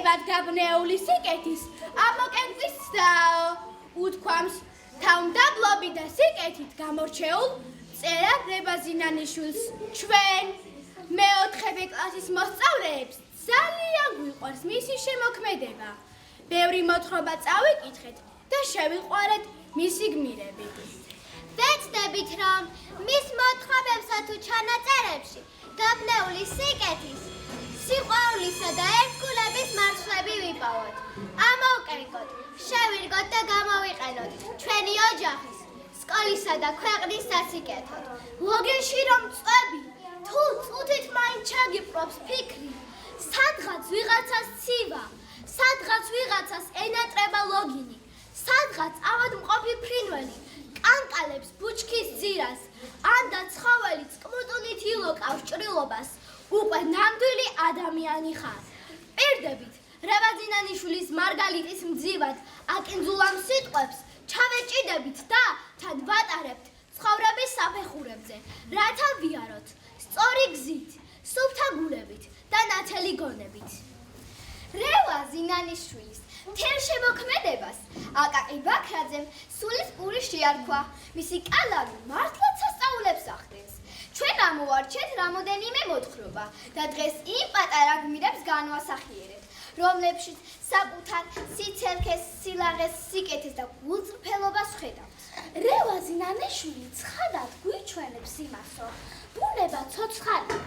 ვნებად გაბნეული სიკეთის ამოკენკვის უთქვამს თავმდაბლობი და სიკეთით გამორჩეულ წერა რებაზინანიშვილს ჩვენ მეოთხე ბ კლასის მოსწავლეებს ძალიან გვიყვარს მისი შემოქმედება. ბევრი მოთხრობა წავიკითხეთ და შევიყვარეთ მისი გმირები. ვეცდებით, რომ მის მოთხრობებსა თუ ჩანაწერებში გაბნეული სიკეთის, სიყვარულისა და ერთგულების მარცვლები ვიპოვოთ. ამოვკენკოთ, შევირგოთ და გამოვიყენოთ ჩვენი ოჯახის, სკოლისა და ქვეყნის სასიკეთოდ. ლოგენში რომ წვები, თუ წუთით მაინც ჩაგიპრობს ფიქრი, სადღაც ვიღაცას ცივა, სადღაც ვიღაცას ენატრება ლოგინი, სადღაც ავადმყოფი ფრინველი კანკალებს ბუჩქის ძირას, ანდა ცხოველი წყმუტუნით ილოკავს ჭრილობას, უკვე ნამდვილი ადამიანი ხარ. პირდებით, რებაზინანიშვილის მარგალიტის მძივად აკინძულამ სიტყვებს ჩავეჭიდებით და თან ვატარებთ ცხოვრების საფეხურებზე, რათა ვიაროთ სწორი გზით, სუფთა გულებით და ნათელი გონებით. რევაზინანიშვილის მთელ შემოქმედებას აკაკი ბაქრაძემ სულის პური შეარქვა. მისი კალამი მართლაც სასწაულებს ახდენს. ჩვენ ამოვარჩეთ რამოდენიმე მოთხრობა და დღეს იმ პატარა გმირებს განვასახიერებთ, რომლებშიც საკუთარ სიცერქეს, სილაღეს, სიკეთეს და გულწრფელობას ხედავთ. რევაზინანიშვილი ცხადად გვიჩვენებს იმასო, ბუნება ცოცხალია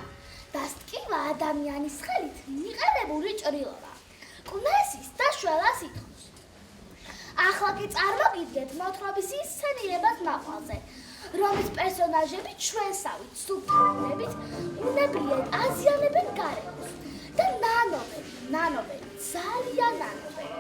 და სტკივა ადამიანის ხელით მიყარებული ჭრილობა. კვნესის და შველას ითხოვს. ახლა კი წარმოგიდგეთ მოთხრობის ისცენირებას მაყვალზე, რომლის პერსონაჟები ჩვენსავით სუბტიტულებით უნებლიეთ აზიანებენ გარემოს და ნანობენ, ძალიან ნანობენ.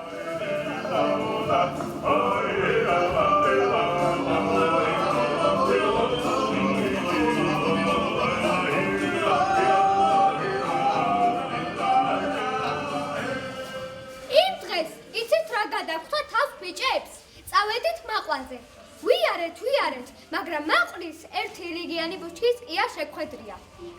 იმ დღეს იცით რა გადაგხვდა თავს ბიჭებს? წავედით მაყვალზე. ვიარეთ, მაგრამ მაყრის ერთი რიგიანი ბუჩქის ყია შეგვხედრია.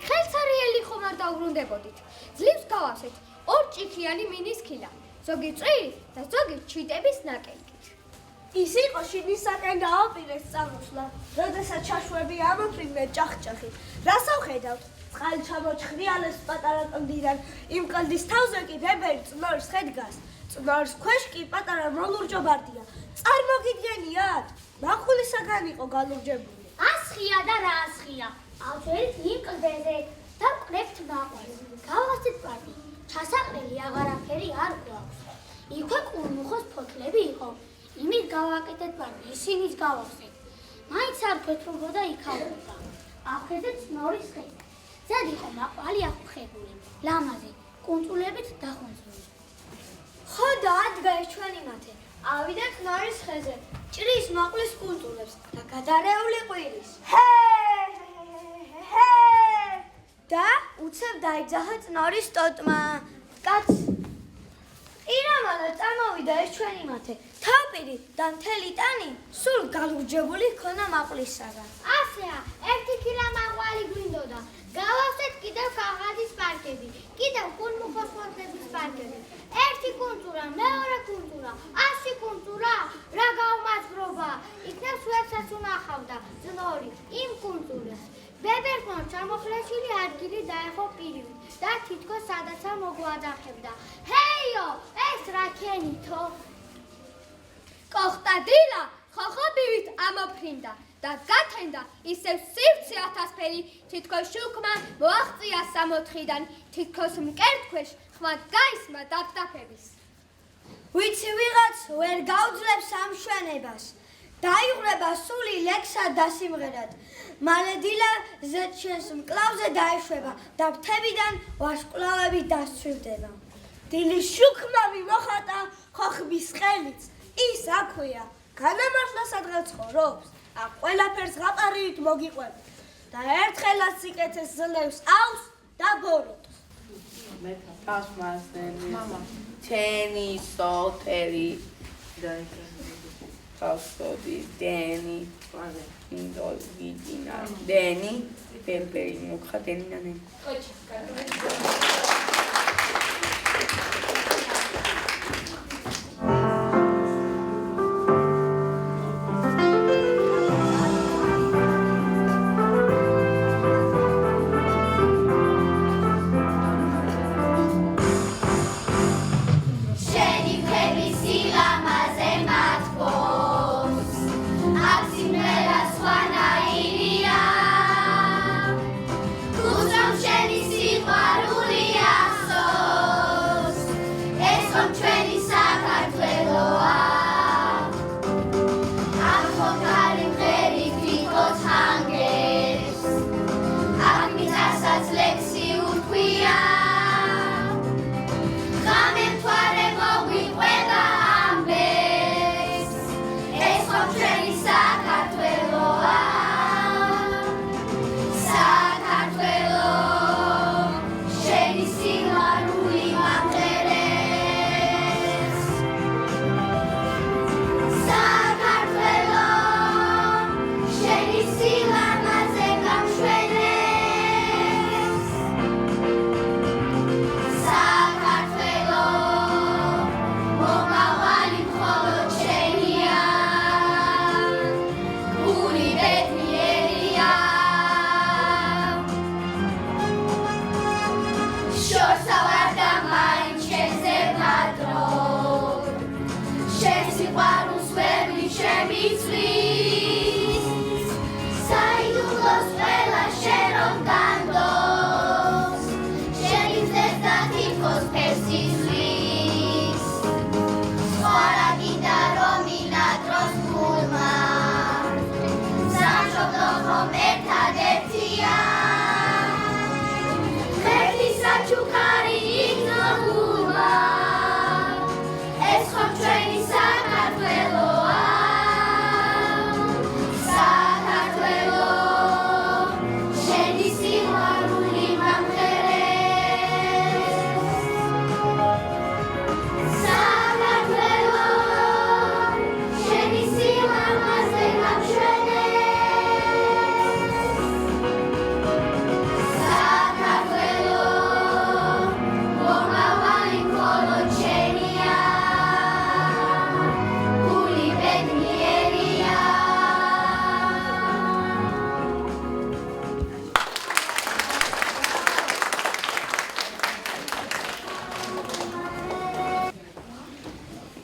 ხელსარიელი ხომ არ დაუბრუნდებოდით. ძლივს გავავსეთ ორ ჭიქიანი მინის ქილა, ზოგი წვირით და ზოგი ჩიტების ნაკენკით. ის იყო შინისაკენ დააპირეს წამოსვლა, როდესაც ჩაშვები ამოფრინდნენ ჭახჭახით. რას ავხედავთ? წყალი ჩამოჩხრიალეს პატარა კლდიდან, იმ კლდის თავზე კი ბებერი წნორის ხე დგას. წნორის ქვეშ კი პატარა მოლურჯობარდია. წარმოგიდგენიათ? მაყულისაგან იყო galurjebuli. ასხია და რა ასხია? ავწერით იმ კლდეზე და ვკრებთ მაყვალს. გავასწრით პარტი. ჩასაყრელი აღარაფერი არ გვაქვს. იქვე კურმუხოს ფოთლები იყო. იმით გავაკეთეთ პარტი, ისინიც გავავსეთ. მაინც არ გვეთრობოდა იქავრება. ახედეთ წნორის ხე. ზედ იყო მაყვალი აღხებული, ლამაზი, კუნწულებით დახუნწული. ხო და ადგა ეს ჩვენი მათე. ავიდეთ ნორის ხეზე, ჭრის მაყლის კულტურებს და გადარეული ყვირის. და უცებ დაიძახა წნორის ტოტმა. კაც ირამალა წამოვიდა ეს ჩვენი მათე. თავპირი და მთელი ტანი სულ galurjebuli ჰქონა მაყლისაგან. ასეა, ერთი ქილა მაყვალი გვინდოდა. გავავსეთ კიდევ კაღაზის პარკები, კიდევ კუნმუხოს ფოთლების პარკები. ერთი კუნწურა, მეორე კუნწურა, 100 კუნწურა, რა გავმაზღრობა. იქნებ სვერცაც უნახავდა წნორი იმ კუნწურას. ბებერმა ჩამოხლეშილი ადგილი დაეხო პირივით და თითქოს სადაცა მოგვაძახებდა. ჰეიო, ეს რა ქენითო? კოხტადილა ხოხობივით ამოფრინდა და გათენდა ისევ სივცე ათასფერი, თითქოს შუქმა მოაღწია სამოთხიდან, თითქოს მკერდქვეშ ხმა გაისმა დაფდაფების. ვიცი ვიღაც ვერ გაუძლებს ამ შვენებას. დაიღრება სული ლექსა და სიმღერად. მალე დილა ზეთშენს მკლავზე დაეშვება და მთებიდან ვარსკვლავები დასცვივდება. დილის შუქმა მიმოხატა ხოხბის ხელიც. ის აქვეა, განამართლა სადღაც ცხოვრობს. აქ ყველაფერს გაყარით მოგიყვება და ერთხელაც სიკეთეს ძლევს ავს და ბოროტს. მე თასმასენი ჩენი სოტერი და კასოდი დენი ინდოლგინა დენი პერპერი მუხა დენი ნანი. ეს რომ ჩვენი საქართველოა აქ ხოთარი მღერი თვითონ ჰანგებს აქ მიწასაც ლექსი უთქვია ღამე მთვარე მოგვიყვება ამბებს ეს რომ ჩვენი საქართველოა საქართველო შენი სილარული მამღერებს საქართველო შენი სილამაზე გამშვენებს საქართველო მომავალი მხოლოდ შენია გული ბედნიერია შორსა ვარ და მაინც შენზე ვადრობ შენ სიყვარულს ვერნი შემიცვლის საიდუმლოს ყველა შენ რომ განდოს შენი ძეს და თითქოს ფერს იზლის სხვა რა გინდა რომ ინადროს გულმა სამშობლო ხომ ერთადერთია საჩუქარი იგნორულა ეს ხომ ჩვენი საქართველოა საქართველო შენი სიყვარული მამღერებს საქართველო შენი სილამაზე გამშვენებს საქართველო მომავალი მხოლოდ შენია გული ბედნიერია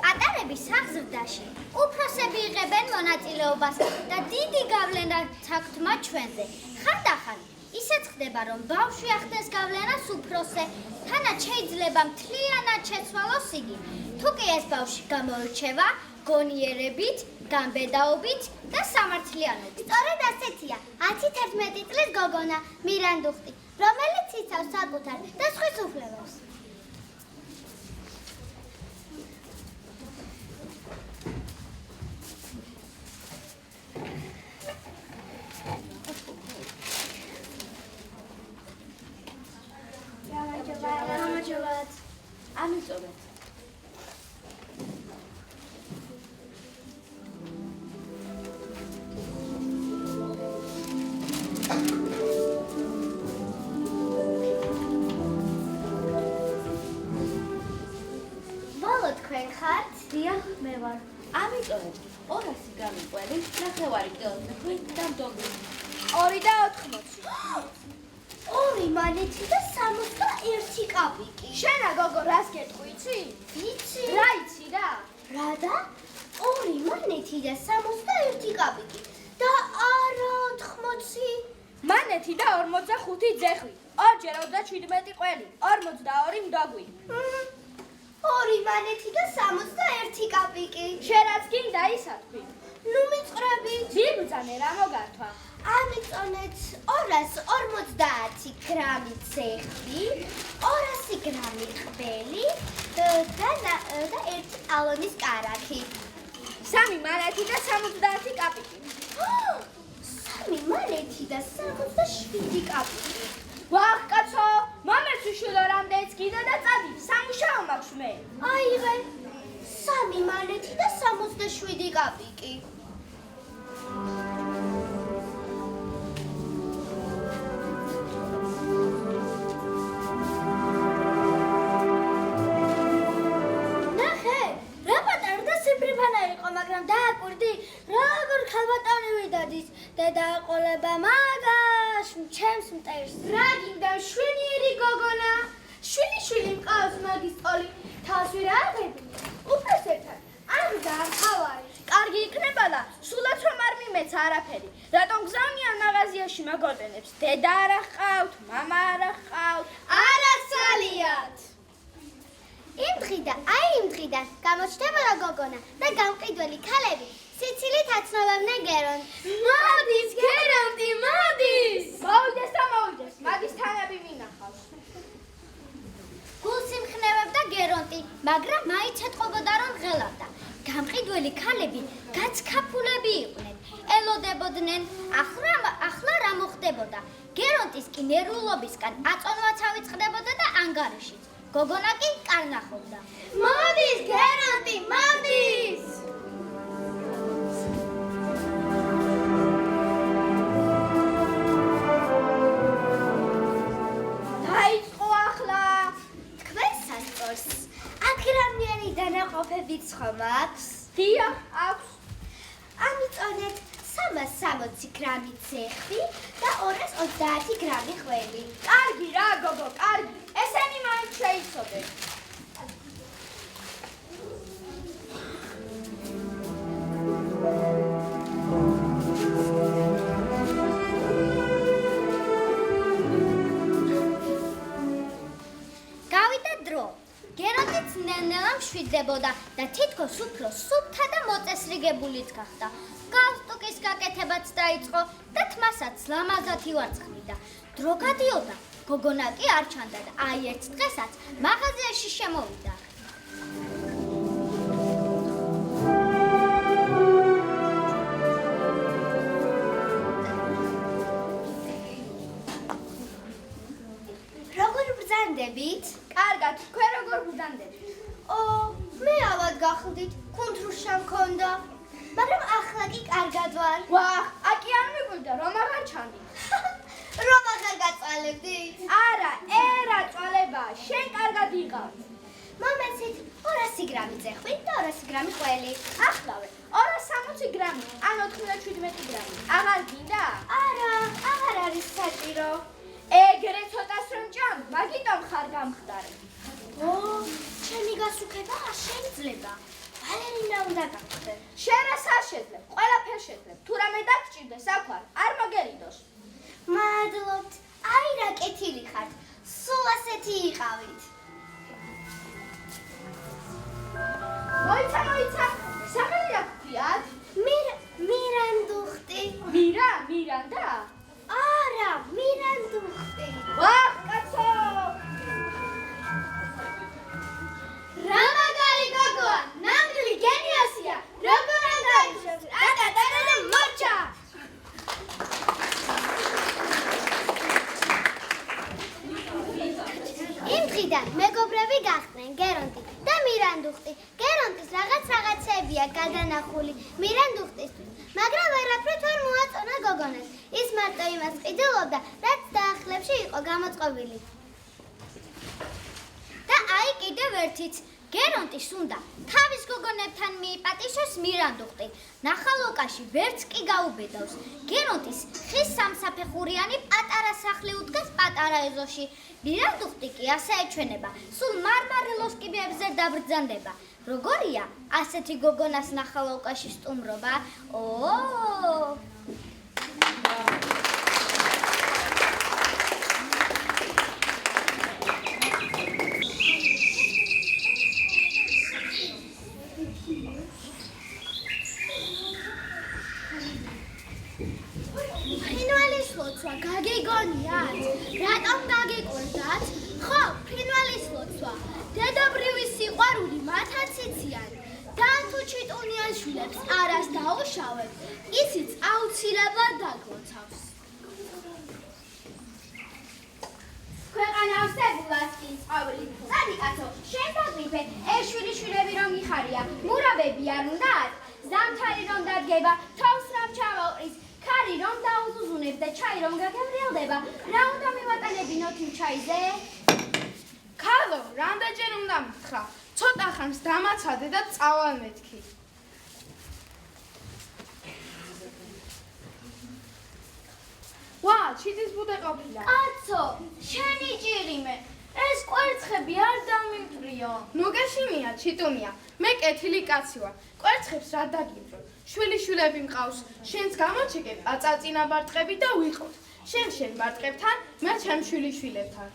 პატარების აღზრდაში უფროსები იღებენ მონაწილეობას და დიდი გავლენა აქვთ მათ ჩვენზე. ხანდახან ისეც ხდება, რომ ბავშვი ახდენს გავლენას უფროსზე, თანაც შეიძლება მთლიანად შეცვალოს იგი. თუ კი ეს ბავშვი გამოირჩევა გონიერებით, გამბედაობით და სამართლიანობით. სწორედ ასეთია 10-11 წლის გოგონა მირანდუხტი, რომელიც იცავს საკუთარ და სხვის უფლებებს. გამარჯობათ. ამიწობეთ. ბოლო თქვენ ხართ? დიახ, მე ვარ. ამიწობეთ. 200 გამიყველი, 9 კილომეტრი და მდომი. 2 და 80. 2 მანეთი და 61 კაპიკი. შენა გოგო რას გეტყვი, იცი? იცი? რა იცი რა? რა და? 2 მანეთი და 61 კაპიკი. და არა 80. მანეთი და 45 ძეხვი. 2-ჯერ 37 ყველი, 42 მდოგვი. 2 მანეთი და 61 კაპიკი. შენაც გინდა ისა თქვი. ნუ მიწყრებით. მიბრძანე რა მოგართვა. ამიწონეთ 250 გრამი ძეხი, 200 გრამი ყველი და 1 ტალონის კარაქი. 3 მანეთი და 70 კაპიკი. 3 მანეთი და 67 კაპიკი. ვახ კაცო, მომეცი შვილო რამდენიც გინდა და წადი, სამუშაო მაქვს მე. აიღე 3 მანეთი და 67 კაპიკი. ნახე, რა პატარა და სიმფრიფანა იყო, მაგრამ დააკვირდი, როგორ ქალბატონი ვიდადის. დედა ყოლება მაგას, ჩემს მტერს. რა გინდა შვენიერი გოგონა? შვილი მყავს მაგის ტოლი, თავს ვერ აღები. უფროსებთან ამდა ხავარი. კარგი იქნება და სულაც რომ არ მიმეცა არაფერი. რატომ გზავნიან მაღაზიაში მაგორდენებს? დედა არ ჰყავთ, მამა არ ჰყავთ. არა სალიათ. იმ დღიდან და აი იმ დღიდან გამოჩნდებოდა გოგონა და გამყიდველი ქალები სიცილით აცნობებდნენ გერონტს. მოდის გერონტი, მოდის! მოვიდეს და მოვიდეს, მაგის თანები მინახავს. გულს იმხნევებდა გერონტი, მაგრამ მაინც ეთყობოდა რომ ღელავდა. გამყიდველი ქალები გაცხაფულები იყვნენ, ელოდებოდნენ, ახლა რა მოხდებოდა. გერონტის კი ნერვულობისგან აწონვაც ავიწყდებოდა და ანგარიშიც. გოგონა კი კარნახობდა. მოდის გერონტი, მოდის! დაიწყო ახლა. თქვენ სასწორს აგრამიანი დანაყოფებიც ხომ აქვს? დიახ, აქვს. ამიწონეთ 360 გრამი ცეხი და 230 გრამი ხველი. კარგი რა, გოგო, კარგი. ესენი მაინც შეიცოდეთ. გავიდა დრო. გერონტიც ნელ-ნელა მშვიდდებოდა და თითქოს უფრო სუფთა და მოწესრიგებულიც გახდა. გალსტუკის გაკეთებაც დაიწყო და თმასაც ლამაზად ივარცხნიდა. დრო გადიოდა, გოგონა კი არ ჩანდა და აი ერთ დღესაც მაღაზიაში შემოვიდა. როგორ ბრძანდებით? კარგად, თქვენ როგორ ბრძანდებით? მე ავად გახლდით, კუნთრუშა მქონდა, მაგრამ ახლა კი კარგად ვარ. ვახ, აკი არ მიგვიდა, რომ აღარ ჩანდი. რომ აღარ გაწვალებდით? არა, ერა წვალებაა, შენ კარგად იყავ. მომეცით 200 გრამი წეხვი და 200 გრამი ყველი. ახლავე, 260 გრამი, ან 97 გრამი. აღარ გინდა? არა, აღარ არის საჭირო. ეგრე ცოტას რომ ჭამ, მაგიტომ ხარ გამხდარი. ჩემი გასუქება არ შეიძლება. ვალერინა უნდა გავხდე. შენ რას არ შეძლებ? ყველაფერს შეძლებ. თუ რამე დაგჭირდეს, აქ ვარ, არ მოგერიდოს. მადლობთ. აი რა კეთილი ხართ. სულ ასეთი იყავით. მოიცა, სახელი რა გქვიათ? მირანდუხტი. მირანდა? არა, მირანდუხტი. ვახ, კაცო! რა მაგარი გოგოა, ნამდვილი გენიოსია. როგორ ანგარიშობს? ატატატა და მოჩა. იმ დღიდან მეგობრები გახდნენ გერონტი და მირანდუხტი. გერონტის რაღაცებია გადანახული მირანდუხტისთვის, მაგრამ ვერაფრით ვერ მოაწონა გოგონას. ის მარტო იმას ყიდულობდა, რაც დაახლებში იყო გამოწყობილი. და აი კიდევ ერთიც. გერონტის უნდა თავის გოგონებთან მიიპატიშოს მირანდუხტი. ნახალოკაში ვერც კი გაუბედავს. გერონტის ხის სამსაფეხურიანი პატარა სახლი უდგას პატარა ეზოში. მირანდუხტი კი ასე ეჩვენება, სულ მარმარილოს კიბეებზე დაბრძანდება. როგორია ასეთი გოგონას ნახალოკაში სტუმრობა? ფრინვალის ლოცვა გაგიგონიათ? რატომ გაგიკვირდათ? ხო, ფრინვალის ლოცვა. დედობრივი სიყვარული მათაც იციან. და თუ ჩიტუნიან შვილებს არას დაუშავებ, ისიც აუცილებლად დაგლოცავს. ქვეყანა ავსებულად კი წავილი. წადი კაცო, შენ დაგრიფე, ეს შვილიშვილები რომ იხარია, მურაბები არ უნდათ? ზამთარი რომ დადგება, თავს რომ ჩამოყრის, ქარი რომ დაუზუზუნებს და ჩაი რომ გაგემრიელდება, რა უნდა მივატანებინოთ იმ ჩაიზე? ქალო, რამდენჯერ უნდა მითხრა? ცოტა ხანს დამაცადე და წავალ მეთქი. ვა, ჩიტის ბუდე ყოფილა. კაცო, შენი ჭირიმე, ეს კვერცხები არ დამიმტრიო. ნუ გეშინია, ჩიტუნია. მე კეთილი კაცი ვარ. კვერცხებს რა დაგიმძრო? შვილიშვილები მყავს. შენს გამოჩეკებ აწაწინა ბარტყები და ვიყოთ. შენ ბარტყებთან, მე ჩემ შვილიშვილებთან.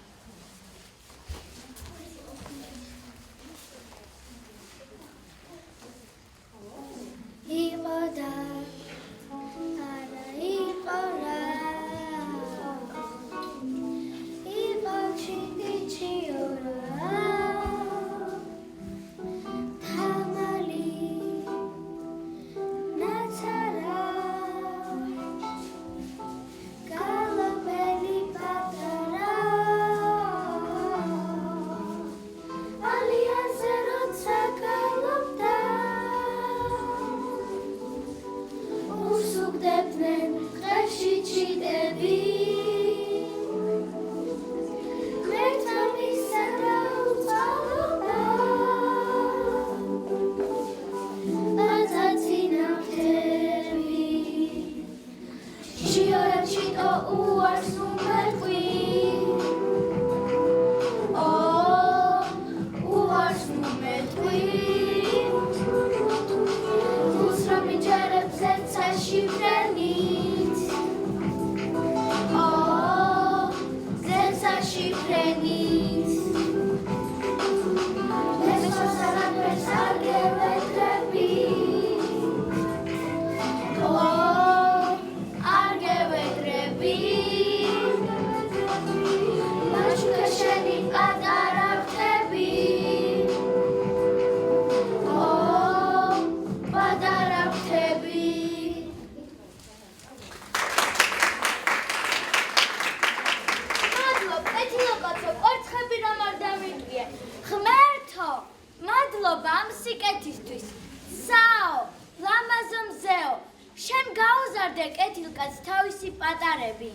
მადლობა ამ სიკეთისთვის. საო, ლამაზო მზეო, შენ გაუზარდე კეთილკაც თავისი პატარები.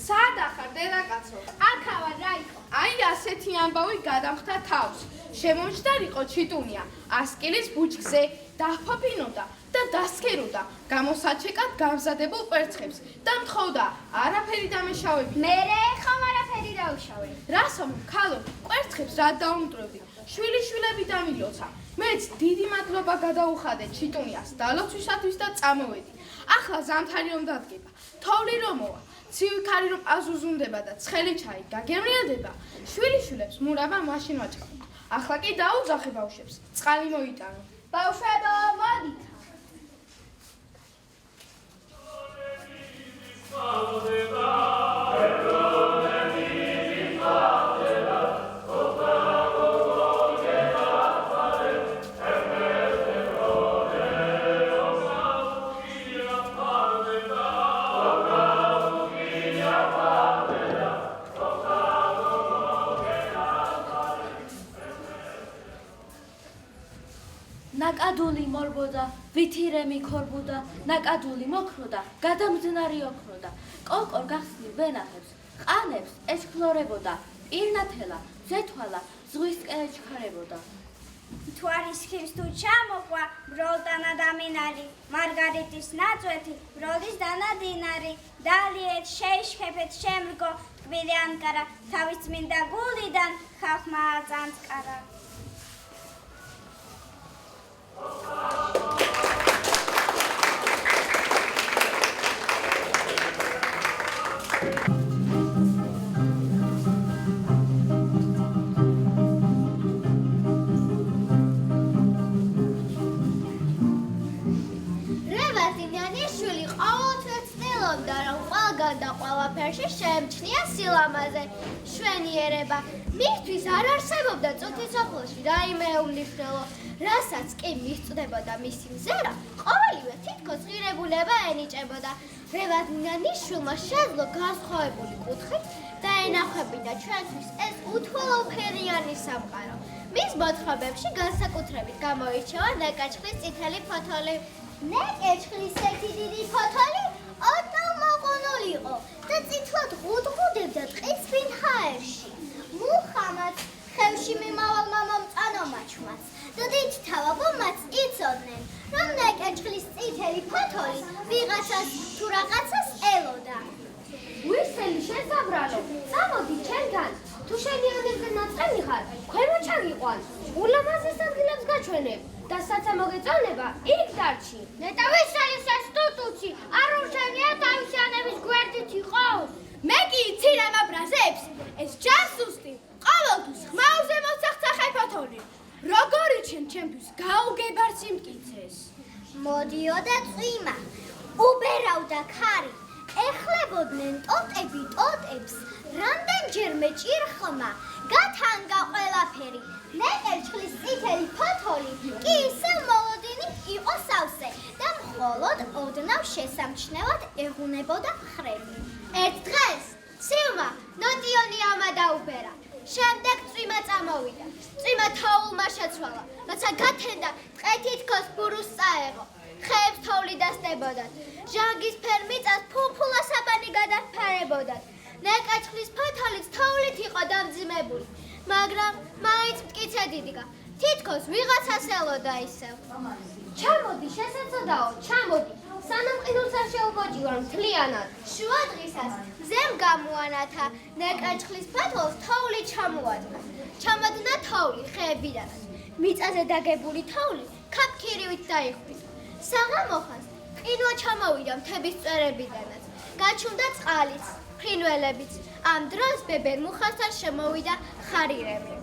სად ახარ დედაკაცო? აქავა რა იყო? აი ასეთი ამბავი გადამხდა თავს. შემომჯდარიყო ჩიტუნია, ასკილის ბუჩქზე დაფაფინოდა და დასქეროდა გამოსაჩეკად გამზადებულ კვერცხებს და მთხოვდა არაფერი დამეშავები. მერე ხომ არაფერი დაუშავე. რასო ქალო, კვერცხებს რა დაუმტვრევდი? შვილიშვილები დამილოცა. მეც დიდი მადლობა გადაუხადე ჩიტუნიას დალოცვისათვის და წამოვედი. ახლა ზამთარი რომ დადგება, თოვლი რომ მოვა, ცივი ქარი რომ აზუზუნდება და ცხელი ჩაი გაგემრიელდება, შვილიშვილებს მურაბა მაშინ ვაჭყავთ. ახლა კი დაუძახე ბავშვებს, წყალი მოიტანო. ბავშვებო, მოდით. ნაკადული მორბოდა, ვითირემი ქორბოდა, ნაკადული მოქროდა, გადამძნარი ოქროდა. კოკორ გახსნი ვენახებს, ყანებს ეშქლორებოდა, პირნათელა, ზეთვალა, ზღვისკენ ეჩქარებოდა. თუ არის ხირს თუ ჩამოყვა, ბროლტანა დამინარი, მარგარიტის ნაწვეთი, ბროლის დანა დინარი, დალიეთ, შეიშქეფეთ, შემრგო, ტკბილი ანკარა, თავის წმინდა გულიდან ხალხმა აწანწკარა. და ყველაფერში შეემჩნია სილამაზე, შვენიერება. მისთვის არ არსებობდა წუთის სოფელში რაიმე უმნიშვნელო, რასაც კი მისწვდებოდა მისი მზერა, ყოველივე თითქოს ღირებულება ენიჭებოდა. რევაზნიანიშვილმა შეძლო განსხვავებული კუთხით და ენახებინა ჩვენთვის ეს უთვალოვფერიანი სამყარო. მის მოთხრობებში განსაკუთრებით გამოირჩევა ნეკაჩხლის წითელი ფოთოლი. ნეკაჩხლის ერთი დიდი ფოთოლი იყო და წითლად ღუდღუდებდა ტყის ბინჰაერში. მუხამაც, ხევში მიმავალმა მომწანომაჩვმაც და დიდ თავაბომაც იცოდნენ, რომ ნეკაჩხლის წითელი ფოთოლი ვიღაცას თუ რაღაცას ელოდა. ვისელი შესაბრალო, წამოდი ჩემგან, თუ შენი ოდესგან ნაწყენი ხარ, ქვემო ჩაგიყვან, ულამაზეს ადგილებს გაჩვენებ და საცა მოგეწონება იქ დარჩი. ნეტა ვისელი სასტუტუცი, არ უშენია თავისი ანების გვერდით იყოს. მე კი იცი რა მაბრაზებს, ეს ჯანსუსტი, ყოველთვის ხმაურზე მოცახცახე ფოთოლი. როგორ იჩენ ჩემთვის გაუგებარ სიმტკიცეს. მოდიოდა წვიმა, უბერავდა ქარი, ეხლებოდნენ ტოტები ტოტებს, რამდენჯერმე ჭირხლმა, გათანგა ყველაფერი. ნეკერჩხლის წითელი ფოთოლი კი ისევ მოლოდინით იყო სავსე და მხოლოდ ოდნავ შესამჩნევად ეღუნებოდა მხრები. ერთ დღეს ცივმა ნოტიონი ამა დაუბერა. შემდეგ წვიმა წამოვიდა. წვიმა თოვლმა შეცვალა, როცა გათენდა ტყე თითქოს ბურუს წაეღო. ხეებს თოვლი დასდებოდათ. ჟანგისფერ მიწას ფუფულა საბანი გადაფარებოდათ. ნეკაჩხლის ფოთოლიც თოვლით იყო დამძიმებული, მაგრამ მაინც მტკიცე დიდგა. თითქოს ვიღაცას ელოდა ისევ. ჩამოდი, შესაძოდაო, ჩამოდი. სანამ ყინულს არ შეუბოჭივარ მთლიანად. შუა დღისას მზემ გამოანათა, ნეკაჩხლის ფოთოლს თოვლი ჩამოადგა. ჩამოდნა თოვლი ხეებიდანაც. მიწაზე დაგებული თოვლი ქაფქირივით დაიხვით. საღამოხანს ყინვა ჩამოვიდა მთების წვერებიდანაც. გაჩუმდა წყალიც, ფრინველებიც. ამ დროს ბებერ მუხასთან შემოვიდა ხარირები.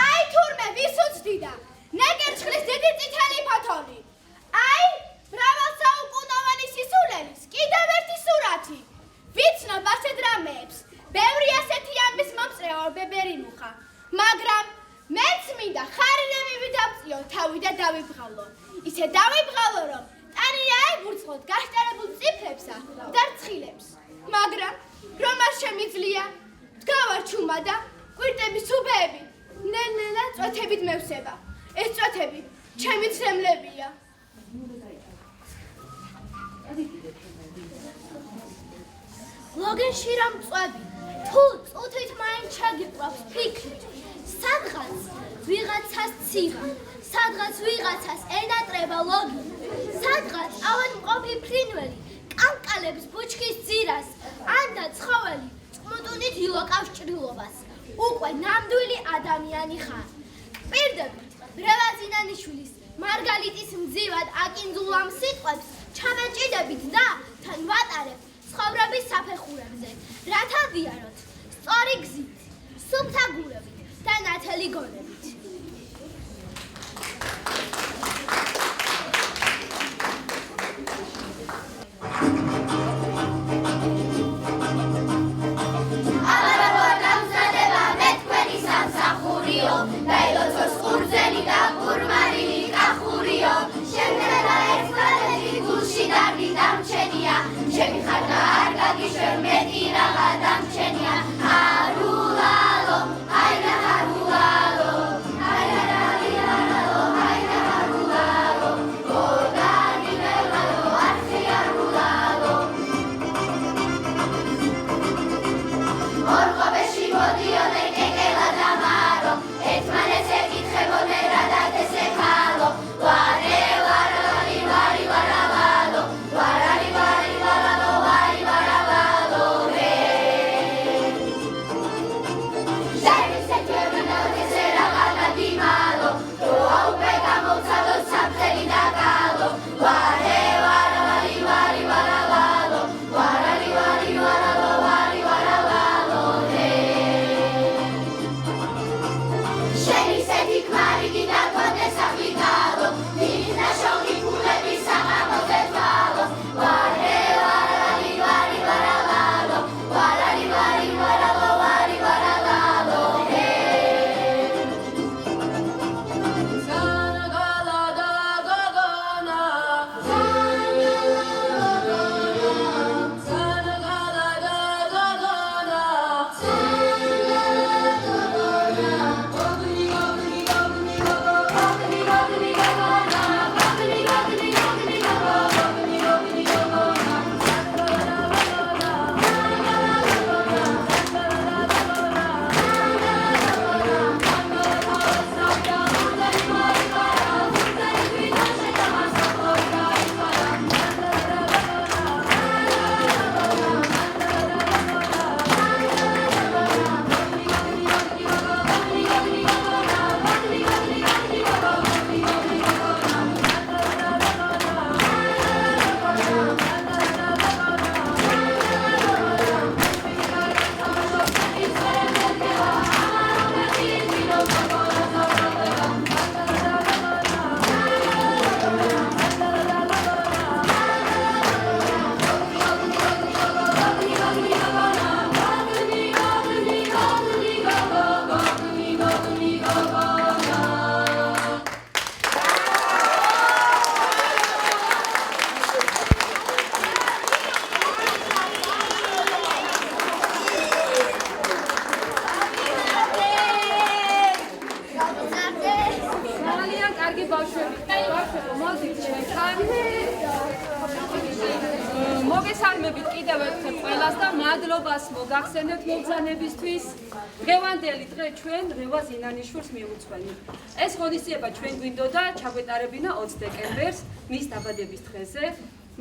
აი თურმე ვის უცდიდა? ნეკერჩხლის დიდი წითელი ფოთოლი. აი დავიბღალო. ისე დავიბღალო, რომ ტანია ებურცხოთ გაშტერებულ წიფლებსა და რცხილებს. მაგრამ რომ არ შემიძლია, დგავარ ჩუმა და კვირტების უბეები ნელ-ნელა წვეთებით მევსება. ეს წვეთები ჩემი ცრემლებია. ლოგენში რომ წვები, თუ წუთით მაინც ჩაგიყვავს ფიქრით, სადღაც ვიღაცას ცივა, სადღაც ვიღაცას ენატრება ლოგი, სადღაც ავადმყოფი ფრინველი კანკალებს ბუჩქის ძირას, ანდა ცხოველი წყმუტუნით ილოკავს ჭრილობას. უკვე ნამდვილი ადამიანი ხარ. პირდებით ბრევაზინანიშვილის მარგალიტის მძივად აკინძულამ სიტყვებს ჩამეჭიდებით და თან ვატარებ ცხოვრების საფეხურებზე, რათა ვიაროთ სწორი გზით, სუფთა გულებით და ნათელი გონებით. დაილოცოს ყურძენი და ყურმარილი კახურიო, შემდელა ერთმანეთი გულში დარდი დამჩენია, ჩემი ხარ და არ გაგიშვენ მეტი რაღა დამჩენია. ჰარულალო, აირა ჰარულალო, აირა ჰარულალო, აირა ჰარულალო, გორგანი მელალო, არხი ჰარულალო. ორყობეში მოდიოდნენ კეკელა და მარო, ერთმანეთს ეკითხებოდნენ რა დაგესეხალო. ვარე ვარალი ვარი ვარავალო, ვარალი ვარი ვარავალო, ვარი ვარავალო რე. შემისეთვევნა დესე რაღა დიმალო, დროა უკვე გამოვცადო საფრთხელი დაკალო. ვარე ვარალი ვარი ვარავალო, ვარალი ვარი ვარავალო, ვარი ვარავალო რე. შეისეთი ქმარიგი და გონდეს აღვითალო, დინა შოგი ფულები საღამოზე თვალო. ვარე ვარალი ვარი ვარავალო, ვარალი ვარი ვარავალო, ვარი ვარავალო რე. მოგესალმებით კიდევ ერთხელ ყველას და მადლობას მოგახსენებთ მოგზანებისთვის. დღევანდელი დღე ჩვენ რევაზ ინანიშვილს მიუძღვენით. ეს ღონისძიება ჩვენ გვინდოდა ჩაგვეტარებინა 20 დეკემბერს მის დაბადების დღეზე,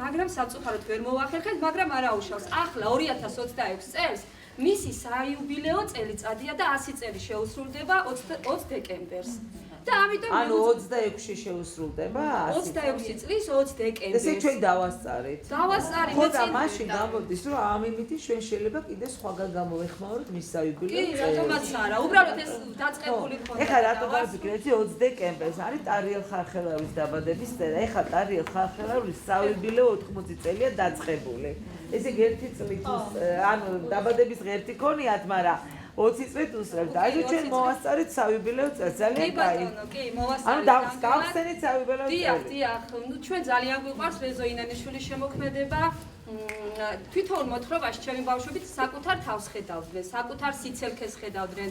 მაგრამ სამწუხაროდ ვერ მოვახერხეთ, მაგრამ არ აუშავს. ახლა 2026 წელს მისი საიუბილეო წელიწადია და 100 წელი შეუსრულდება 20 დეკემბერს. და ამიტომ ანუ 26-ში შეუსრულდება 26 წლის 20 დეკემბერს. ესე ჩვენ დავასწარით. დავასწარი ხო და მაშინ გამოდის რომ ამ იმითი ჩვენ შეიძლება კიდე სხვაგან გამოვეხმაუროთ მის საიუბილეო კი, რატომაც არა. უბრალოდ ეს დაწყებული ხონდა. ეხლა რატო გავიფიქრეთ 20 დეკემბერს არის ტარიელ ხარხელავის დაბადების წელი. ეხლა ტარიელ ხარხელავის საიუბილეო 80 წელია დაწყებული. ესე იგი ერთი წლით ანუ დაბადების ღერთი ქონიათ, მაგრამ 20 წლით უსწრებს და აი თუ ჩვენ მოვასწარით საიუბილეო წელს ძალიან კი კაი. ბატონო, კი, მოვასწარეთ. ანუ გავხსენით საიუბილეო დიახ, წელი. დიახ. ნუ ჩვენ ძალიან გვიყვარს რეზო ინანიშვილის შემოქმედება. თვითონ მოთხრობაში ჩემი ბავშვებით საკუთარ თავს ხედავდნენ, საკუთარ სიცელქეს ხედავდნენ,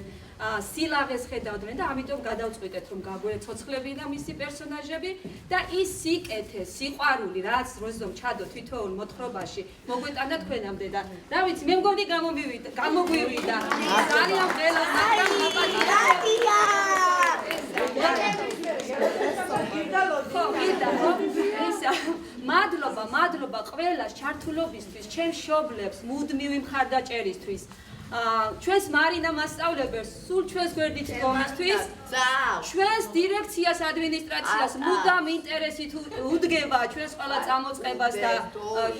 სილაღეს ხედავდნენ და ამიტომ გადავწყვიტეთ რომ გაგვეცოცხლებინა მისი პერსონაჟები და ის სიკეთე, სიყვარული, რაც როზომ ჩადო თვითონ მოთხრობაში, მოგვეტანა თქვენამდე და რა ვიცი, მე მგონი გამოგვივიდა. ძალიან ყველა მადლობა ყველას ჩართულობისთვის, ჩემს მშობლებს, მუდმივი მხარდაჭერისთვის. ჩვენს მარინა მასწავლებელს, სულ ჩვენს გვერდით დგომისთვის, ჩვენს დირექციას, ადმინისტრაციას მუდამ ინტერესით უდგება ჩვენს ყველა წამოწყებას და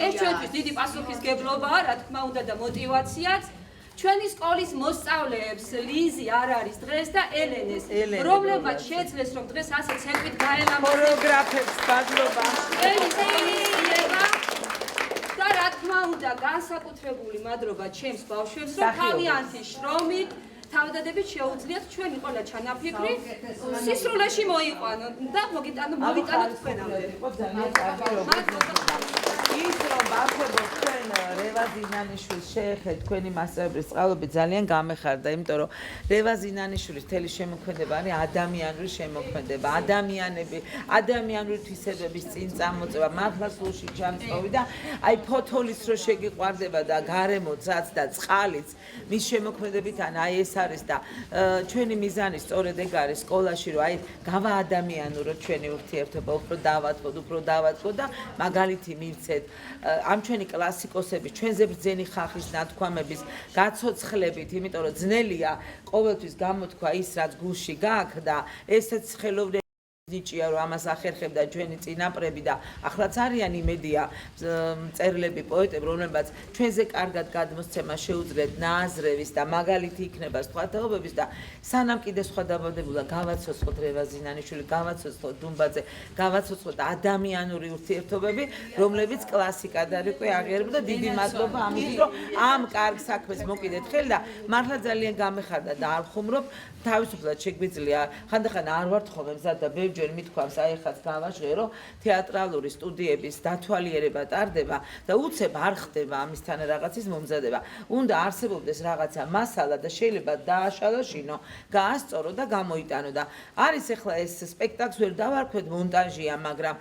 ეს ჩვენთვის დიდი პასუხისგებლობაა, რა თქმა უნდა და მოტივაციაც. ჩვენი სკოლის მოსწავლეებს ლიზი არ არის დღეს და ელენეს, რომლებმაც შეძლეს რომ დღეს ასე ცეკვით გაელამაზეს ქორეოგრაფებს მადლობა. და რა თქმა უნდა განსაკუთრებული მადლობა ჩემს ბავშვებს, რომ თავიანთი შრომით თავდადებით შეუძლიათ ჩვენი ყველა ჩანაფიქრი სისრულეში მოიყვანონ და მოვიტანოთ თქვენამდე. ის რომ ბავშვებო თქვენ რევაზ ინანიშვილს შეეხეთ თქვენი მასწავლებლის წყალობით ძალიან გამეხარდა, იმიტომ რომ რევაზ ინანიშვილის მთელი შემოქმედება არის ადამიანური შემოქმედება, ადამიანური თვისებების წინ წამოწევა, მართლა სულში ჩამწოვი და აი ფოთოლის რო შეგიყვარდება და გარემოცაც და წყალიც მის შემოქმედებიდან აი ეს არის და ჩვენი მიზანი სწორედ ეგ არის სკოლაში რომ აი გავაადამიანუროთ ჩვენი ურთიერთობა, უფრო დავატყოთ და მაგალითი მივცეთ ამ ჩვენი კლასიკოსების, ჩვენზე ბრძენი ხალხის ნათქვამების გაცოცხლებით, იმიტომ რომ ძნელია ყოველთვის გამოთქვა ის, რაც გულში გააქვს და ესეც ხელოვნური ნიჭია რომ ამას ახერხებდა ჩვენი წინაპრები და ახლაც არიან იმედია მწერლები, პოეტები, რომლებმაც ჩვენზე კარგად გადმოსცემა შეუძლიათ ნააზრევის და მაგალითი იქნება სხვათაობების და სანამ კიდე სხვა დაბადებულა გავაცოცხლოთ რევაზ ინანიშვილი, გავაცოცხლოთ დუმბაძე, გავაცოცხლოთ ადამიანური ურთიერთობები, რომლებიც კლასიკად არის უკვე აღიარებულ და დიდი მადლობა ამით, რომ ამ კარგ საქმეს მოკიდეთ ხელი და მართლა ძალიან გამეხარდა და არ ხუმრობ, თავისუფლად შეგვიძლია, ხანდახან არ ვართ ხოლმე მზად და ბევრჯერ მithქვამს აი ხაც გავაჟღე რომ თეატრალური სტუდიების დათვალიერება ტარდება და უცებ არ ხდება ამისთან რაღაცის მომზადება. უნდა არსებობდეს რაღაცა მასალა და შეიძლება დააშალაშინო, გაასწორო და გამოიტანო და არის ახლა ეს სპექტაკლს ვერ დავარქვეთ მონტაჟია, მაგრამ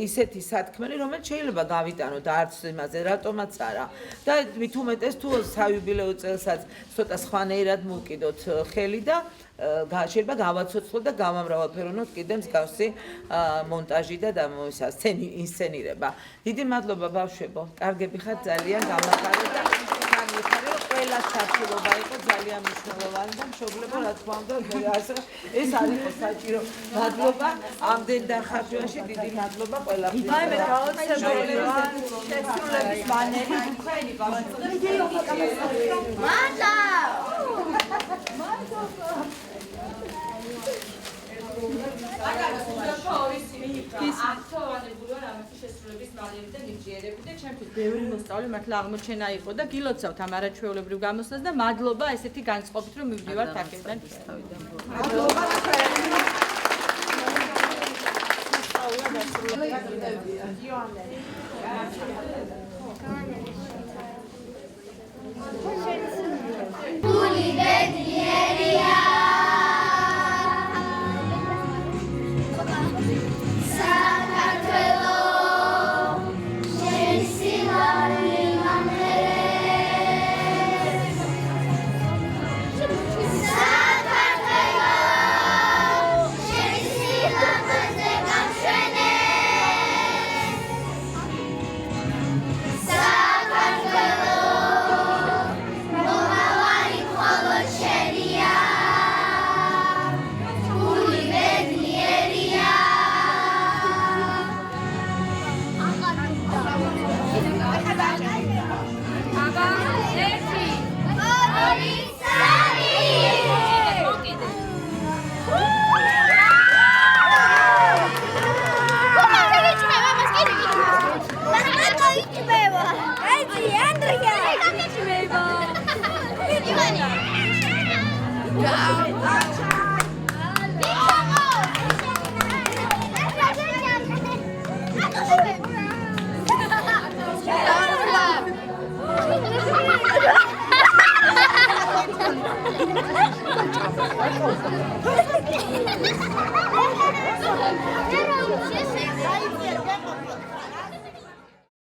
ისეთი სათქმელი, რომელიც შეიძლება გავიტანოთ არც იმაზე, რატომაც არა. და მით უმეტეს თუ საიუბილეო წელსაც ცოტა სხვანაირად მოვკიდოთ ხელი და შეიძლება გავაცოცხლოთ და გავამრავალფეროვნოთ კიდე მსგავსი მონტაჟი და ინსცენირება. დიდი მადლობა ბავშვებო, კარგები ხართ, ძალიან გამახარეთ და გამიხარეთ, რომ ყველა ჩართულობა იყო ძალიან მნიშვნელოვანი და მშობლებო, რა თქმა უნდა, ეს არ იყო საჭირო. მადლობა ამდენ დახარჯვაში, დიდი მადლობა ყველაფრის. მე გაოცებული ვარ შესრულების მანერი თქვენი ბავშვები. ბევრი მოსწავლე მართლა აღმოჩენა იყო და გილოცავთ ამ არაჩვეულებრივ გამოსვლას და მადლობა ესეთი განწყობით რომ მივდივართ აქედან. Andrea! Ha ha ha!